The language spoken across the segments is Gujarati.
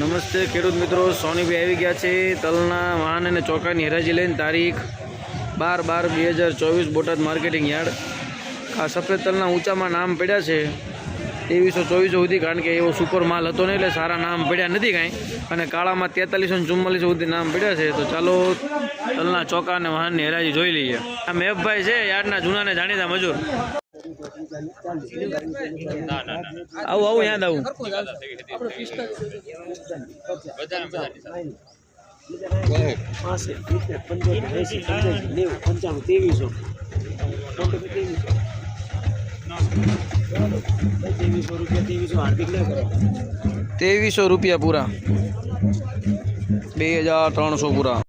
નમસ્તે ખેડૂત મિત્રો, સોનીભાઈ આવી ગયા છે તલના વાહન અને ચોખાની હરાજી લઈને તારીખ 12/12/2024 બોટાદ માર્કેટિંગ યાર્ડ। આ સફેદ તલના ઊંચામાં નામ પડ્યા છે 2324 સુધી, કારણ કે એવો સુપર માલ હતો ને એટલે સારા નામ પડ્યા નથી કાંઈ, અને કાળામાં 4344 સુધી નામ પડ્યા છે। તો ચાલો તલના ચોખા અને વાહનની હરાજી જોઈ લઈએ। આ મેહભાઈ છે યાર્ડના જૂના ને જાણીતા મજૂર। આવું આવું યાદ આવું ₹2300 પૂરા, 2300 પૂરા।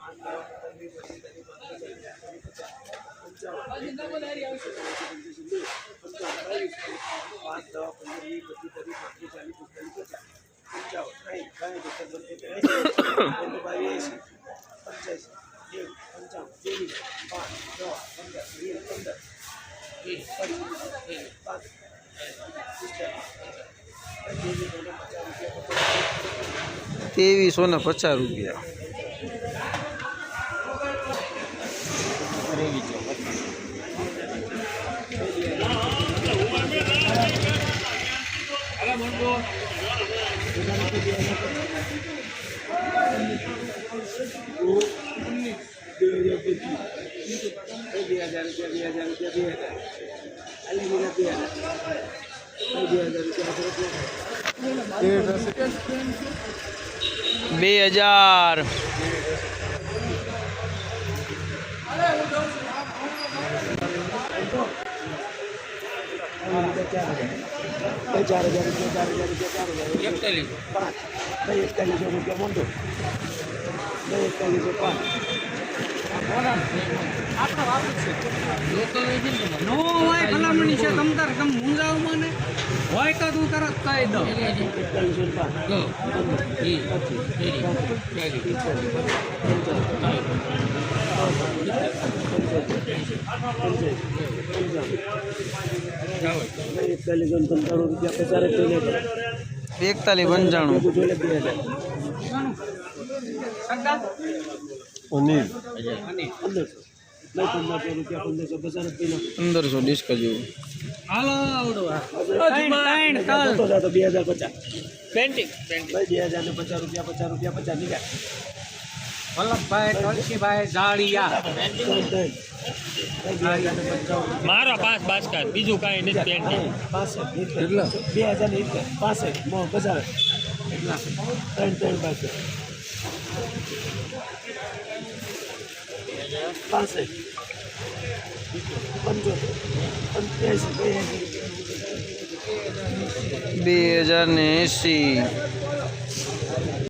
₹2350 2000 ₹1500 ડિસ્ક જેવું। વલ્લભભાઈ તુલસીભાઈ જાળિયા મારો 5 બાસ્કા, બીજું કાંઈ નથી પેન્ટિંગ। 2065 મો બજાર એટલા 3 બાસ્કા 65 2080